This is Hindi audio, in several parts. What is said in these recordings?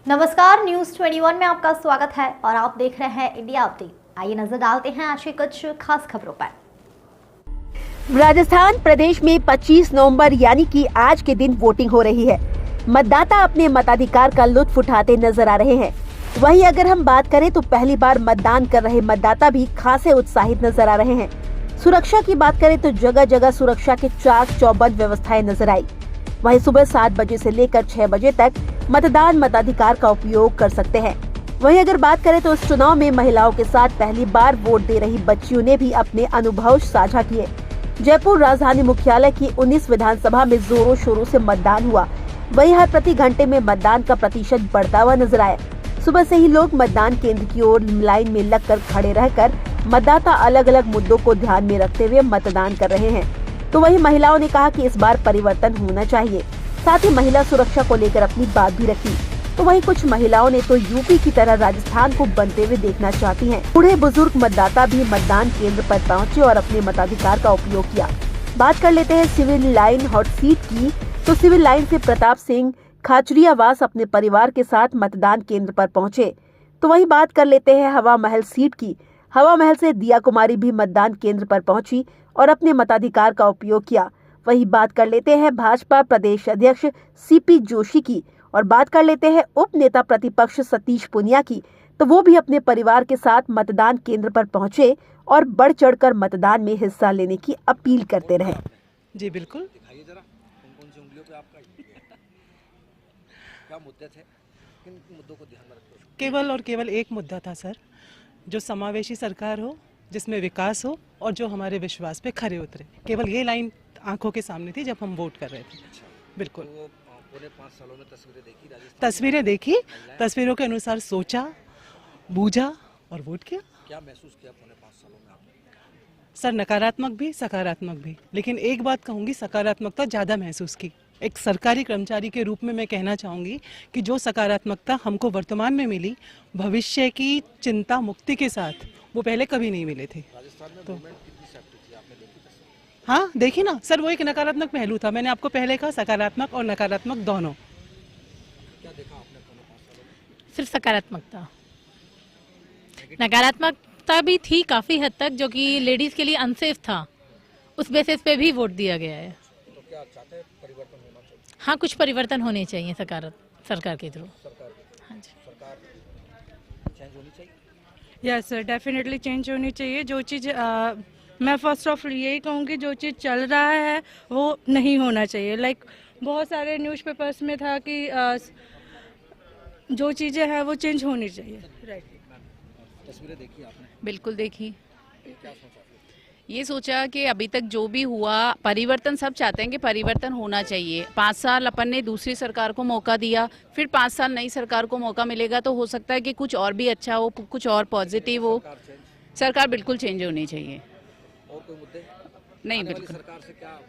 नमस्कार, न्यूज 21 में आपका स्वागत है और आप देख रहे हैं इंडिया अपडेट। आइए नजर डालते हैं आज की कुछ खास खबरों पर। राजस्थान प्रदेश में 25 नवंबर यानी कि आज के दिन वोटिंग हो रही है। मतदाता अपने मताधिकार का लुत्फ उठाते नजर आ रहे हैं। वहीं अगर हम बात करें तो पहली बार मतदान कर रहे मतदाता भी खासे उत्साहित नजर आ रहे हैं। सुरक्षा की बात करें तो जगह जगह सुरक्षा के चाक चौबंद व्यवस्थाएं नजर आई। वहीं सुबह 7 बजे से लेकर 6 बजे तक मतदान मताधिकार का उपयोग कर सकते हैं। वहीं अगर बात करें तो इस चुनाव में महिलाओं के साथ पहली बार वोट दे रही बच्चियों ने भी अपने अनुभव साझा किए। जयपुर राजधानी मुख्यालय की 19 विधानसभा में जोरों शोरों से मतदान हुआ। वहीं हर प्रति घंटे में मतदान का प्रतिशत बढ़ता हुआ नजर आया। सुबह से ही लोग मतदान केंद्र की ओर लाइन में लगकर खड़े रहकर मतदाता अलग अलग मुद्दों को ध्यान में रखते हुए मतदान कर रहे हैं। तो वहीं महिलाओं ने कहा कि इस बार परिवर्तन होना चाहिए। साथ ही महिला सुरक्षा को लेकर अपनी बात भी रखी। तो वहीं कुछ महिलाओं ने तो यूपी की तरह राजस्थान को बनते हुए देखना चाहती हैं। बूढ़े बुजुर्ग मतदाता भी मतदान केंद्र पर पहुंचे और अपने मताधिकार का उपयोग किया। बात कर लेते हैं सिविल लाइन हॉट सीट की। तो सिविल लाइन से प्रताप सिंह खाचरियावास अपने परिवार के साथ मतदान केंद्र पर पहुंचे। तो वहीं बात कर लेते हैं हवा महल सीट की। हवा महल से दिया कुमारी भी मतदान केंद्र पर पहुंची और अपने मताधिकार का उपयोग किया। वहीं बात कर लेते हैं भाजपा प्रदेश अध्यक्ष सीपी जोशी की और बात कर लेते हैं उप नेता प्रतिपक्ष सतीश पुनिया की। तो वो भी अपने परिवार के साथ मतदान केंद्र पर पहुंचे और बढ़ चढ़कर मतदान में हिस्सा लेने की अपील करते रहे। जी बिल्कुल। दिखाइए जरा कौन सी उंगलियों पे आपका क्या मुद्दे थे, किन मुद्दों को ध्यान में रखते हो? केवल और केवल एक मुद्दा था सर, जो समावेशी सरकार हो, जिसमें विकास हो और जो हमारे विश्वास पे खरे उतरे। केवल ये लाइन आंखों के सामने थी जब हम वोट कर रहे थे। बिल्कुल। तो पूरे 5 सालों में तस्वीरें देखी, तस्वीरें देखी, तस्वीरों के अनुसार सोचा, बूझा और वोट किया। क्या महसूस किया पौने 5 सालों में आपने? सर नकारात्मक भी सकारात्मक भी, लेकिन एक बात कहूँगी, सकारात्मकता ज़्यादा महसूस की। एक सरकारी कर्मचारी के रूप में मैं कहना चाहूँगी कि जो सकारात्मकता हमको वर्तमान में मिली, भविष्य की चिंता मुक्ति के साथ वो पहले कभी नहीं मिले थे। राजस्थान में तो मूवमेंट कितनी सेफ्टी थी, आपने देखी तस्वीर? हाँ देखिए ना सर, वो एक नकारात्मक पहलू था। मैंने आपको पहले कहा सकारात्मक और नकारात्मक दोनों। क्या देखा आपने पौने 5 सालों में? सिर्फ सकारात्मकता, नकारात्मकता भी थी काफ़ी हद तक, जो कि लेडीज़ के लिए अनसेफ था। उस बेसिस पे भी वोट दिया गया है। तो क्या चाहते हैं परिवर्तन होना चाहिए? हाँ, कुछ परिवर्तन होने चाहिए सरकार के थ्रू। हाँ जी, सरकार चेंज होनी चाहिए। यस सर, डेफिनेटली चेंज होनी चाहिए। जो चीज़ मैं फर्स्ट ऑफ यही कहूँगी, जो चीज़ चल रहा है वो नहीं होना चाहिए। लाइक बहुत सारे न्यूज़पेपर्स में था कि जो चीज़ें हैं वो चेंज होनी चाहिए। राइट। तस्वीरें देखी आपने? बिल्कुल देखी। क्या सोचा फिर? ये सोचा कि अभी तक जो भी हुआ, परिवर्तन सब चाहते हैं कि परिवर्तन होना चाहिए। 5 साल अपन ने दूसरी सरकार को मौका दिया, फिर 5 साल नई सरकार को मौका मिलेगा तो हो सकता है कि कुछ और भी अच्छा हो, कुछ और पॉजिटिव हो। सरकार बिल्कुल चेंज होनी चाहिए। और कोई मुद्दे नहीं, आने वाली बिल्कुल। सरकार से क्या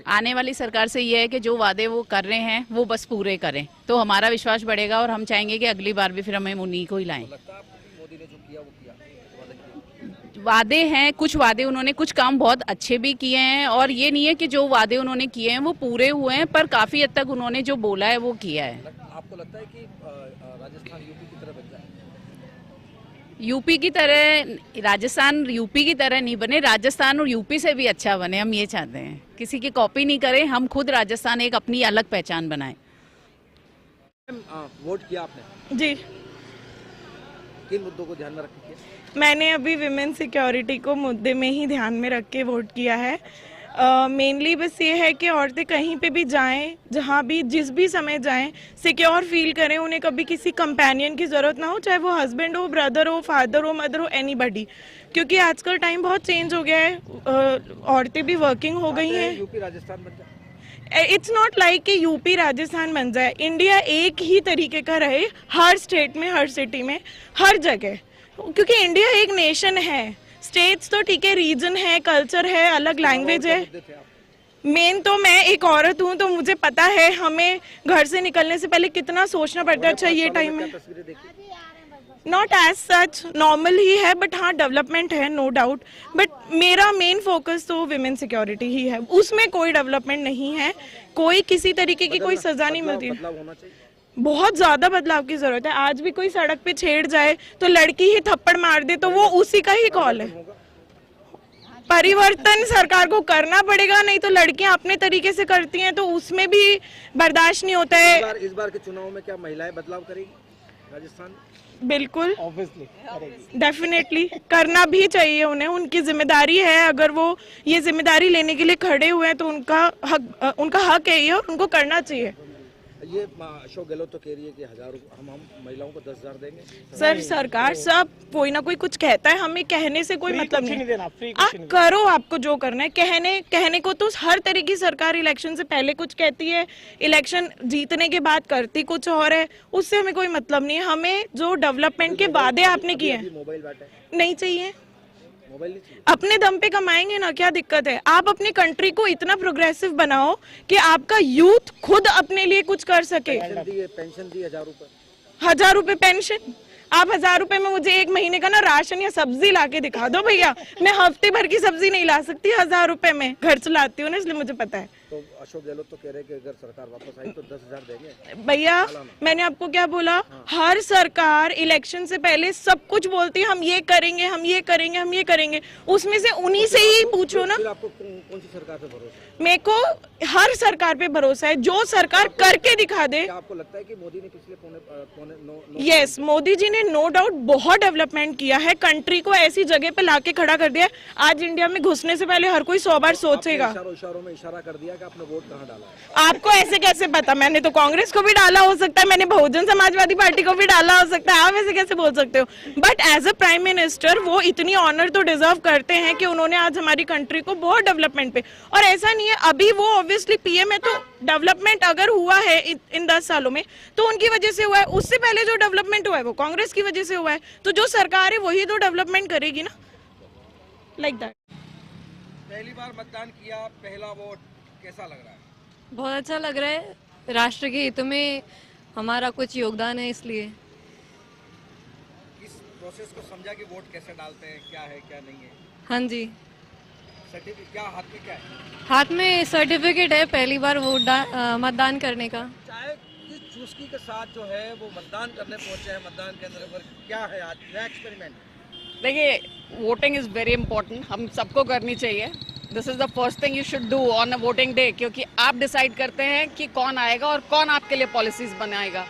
आने वाली सरकार से ये है कि जो वादे वो कर रहे हैं वो बस पूरे करें, तो हमारा विश्वास बढ़ेगा और हम चाहेंगे कि अगली बार भी फिर हमें उन्हीं को ही लाएं। लगता है आपको कि मोदी ने जो किया वो किया, वादे किए? वादे हैं, कुछ वादे उन्होंने, कुछ काम बहुत अच्छे भी किए हैं और ये नहीं है कि जो वादे उन्होंने किए हैं वो पूरे हुए हैं, पर काफ़ी हद तक उन्होंने जो बोला है वो किया है। आपको लगता है कि राजस्थान यूपी की तरह बन जाए? यूपी की तरह, राजस्थान यूपी की तरह नहीं बने, राजस्थान और यूपी से भी अच्छा बने, हम ये चाहते हैं। किसी की कॉपी नहीं करें, हम खुद राजस्थान एक अपनी अलग पहचान बनाएं। वोट किया आपने, जी, किन मुद्दों को ध्यान में रख के किया? मैंने अभी विमेन सिक्योरिटी को मुद्दे में ही ध्यान में रख के वोट किया है। मेनली बस ये है कि औरतें कहीं पे भी जाएं, जहाँ भी जिस भी समय जाएं, सिक्योर फील करें। उन्हें कभी किसी कंपेनियन की ज़रूरत ना हो, चाहे वो हस्बैंड हो, ब्रदर हो, फादर हो, मदर हो, एनीबॉडी। क्योंकि आजकल टाइम बहुत चेंज हो गया है, औरतें भी वर्किंग हो गई हैं। यूपी राजस्थान बन जाए? इट्स नॉट लाइक कि यूपी राजस्थान बन जाए। इंडिया एक ही तरीके का रहे, हर स्टेट में, हर सिटी में, हर जगह। क्योंकि इंडिया एक नेशन है। स्टेट्स तो ठीक है, रीजन है, कल्चर है, अलग लैंग्वेज है। मेन तो मैं एक औरत हूँ तो मुझे पता है हमें घर से निकलने से पहले कितना सोचना पड़ता है। अच्छा ये टाइम है, नॉट एज सच नॉर्मल ही है, बट हाँ डेवलपमेंट है, नो डाउट। बट मेरा मेन फोकस तो विमेन सिक्योरिटी ही है, उसमें कोई डेवलपमेंट नहीं है। कोई किसी तरीके की कोई सजा नहीं मिलती। बहुत ज्यादा बदलाव की जरूरत है। आज भी कोई सड़क पे छेड़ जाए तो लड़की ही थप्पड़ मार दे तो वो उसी का ही कॉल है। परिवर्तन सरकार को करना पड़ेगा, नहीं तो लड़कियां अपने तरीके से करती हैं तो उसमें भी बर्दाश्त नहीं होता है। इस बार के चुनाव में क्या महिलाएं बदलाव करेगी राजस्थान? बिल्कुल, डेफिनेटली करना भी चाहिए उन्हें, उनकी जिम्मेदारी है। अगर वो ये जिम्मेदारी लेने के लिए खड़े हुए हैं तो उनका हक है ये, और उनको करना चाहिए। ये अशोक गहलोत तो कह रही है कि हम महिलाओं को 10,000 देंगे। सर सरकार सब कोई ना कोई कुछ कहता है, हमें कहने से कोई मतलब नहीं। आप करो, आपको जो करना है। कहने को तो हर तरह की सरकार इलेक्शन से पहले कुछ कहती है, इलेक्शन जीतने के बाद करती कुछ और है, उससे हमें कोई मतलब नहीं है। हमें जो डेवलपमेंट के वादे आपने किए नहीं चाहिए, अपने दम पे कमाएंगे ना, क्या दिक्कत है। आप अपनी कंट्री को इतना प्रोग्रेसिव बनाओ कि आपका यूथ खुद अपने लिए कुछ कर सके। पेंशन दी 1,000 रुपए, 1,000 रुपए पेंशन। आप 1,000 रुपए में मुझे 1 महीने का ना राशन या सब्जी ला के दिखा दो भैया। मैं हफ्ते भर की सब्जी नहीं ला सकती 1,000 रुपए में, घर चलाती हूँ ना, इसलिए मुझे पता है। तो अशोक गहलोत तो कह रहे हैं कि अगर सरकार वापस आई तो 10,000 देंगे। भैया मैंने आपको क्या बोला, हर सरकार इलेक्शन से पहले सब कुछ बोलती है, हम ये करेंगे, हम ये करेंगे, हम ये करेंगे। उसमें से उन्हीं से ही पूछो ना। आपको कौन सी सरकार पे भरोसा है? मेरे को हर सरकार पे भरोसा है, जो सरकार करके दिखा दे। क्या आपको लगता है कि मोदी ने पिछले यस, मोदी जी ने नो डाउट बहुत डेवलपमेंट किया है, कंट्री को ऐसी जगह पे लाके खड़ा कर दिया है। आज इंडिया में घुसने से पहले हर कोई 100 बार सोचेगा। इशारों में इशारा कर दिया कि आपने वोट कहाँ डाला है। आपको ऐसे कैसे पता? मैंने तो कांग्रेस को भी डाला हो सकता है, मैंने बहुजन समाजवादी पार्टी को भी डाला हो सकता है, आप ऐसे कैसे बोल सकते हो? But as a prime minister वो इतनी ऑनर तो डिजर्व करते हैं कि उन्होंने आज हमारी कंट्री को बहुत डेवलपमेंट पे, और ऐसा नहीं है अभी वो ऑब्वियसली पीएम है तो डेवलपमेंट अगर हुआ है इन 10 सालों में तो उनकी वजह से हुआ है। उससे पहले जो डेवलपमेंट हुआ है वो कांग्रेस की वजह से हुआ है, तो जो सरकार है वही तो डेवलपमेंट करेगी ना, लाइक दैट। पहली बार मतदान किया, पहला वोट कैसा लग रहा है? बहुत अच्छा लग रहा है, राष्ट्र के हित में हमारा कुछ योगदान है, इसलिए। इस प्रोसेस को समझा कि वोट कैसे डालते हैं, क्या है क्या नहीं है? हाँ जी, सर्टिफिकेट क्या हाथ में क्या है? हाथ में सर्टिफिकेट है पहली बार मतदान करने का। चाय की चुस्की के साथ जो है वो मतदान करने पहुंचे हैं मतदान केंद्र पर, क्या है आज नया एक्सपेरिमेंट? देखिए, वोटिंग इज़ वेरी इंपॉर्टेंट, हम सबको करनी चाहिए। This is the first thing you should do on a voting day, क्योंकि आप डिसाइड करते हैं कि कौन आएगा और कौन आपके लिए पॉलिसीज बनाएगा।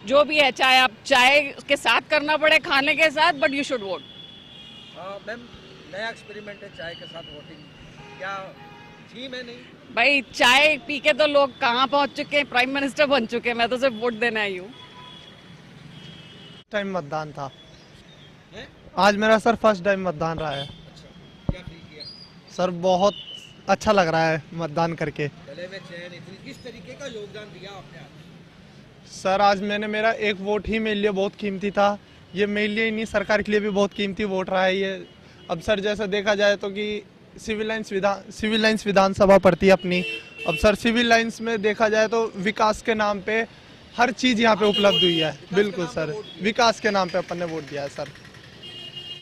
जो भी है, चाहे आप चाय के साथ करना पड़े, खाने के साथ, but you should vote. Ma'am, नया एक्सपेरिमेंट है चाय के साथ वोटिंग, क्या थीम है? नहीं भाई, चाय पी के तो लोग कहाँ पहुँच चुके हैं, प्राइम मिनिस्टर बन चुके हैं, मैं तो सिर्फ वोट देने आई हूँ। टाइम मतदान था आज मेरा सर, फर्स्ट टाइम मतदान रहा है। क्या फील किया? सर बहुत अच्छा लग रहा है मतदान करके। गले में चैन, किस तरीके का योगदान दिया आपने आज? सर आज मैंने, मेरा एक वोट ही मेरे लिए बहुत कीमती था, ये मेरे लिए नहीं सरकार के लिए भी बहुत कीमती वोट रहा है ये। अब सर जैसा देखा जाए तो कि सिविल लाइंस विधानसभा पड़ती है अपनी। अब सर सिविल लाइंस में देखा जाए तो विकास के नाम पे हर चीज़ यहाँ पे उपलब्ध हुई है। बिल्कुल सर, विकास के नाम पे अपन ने वोट दिया है सर।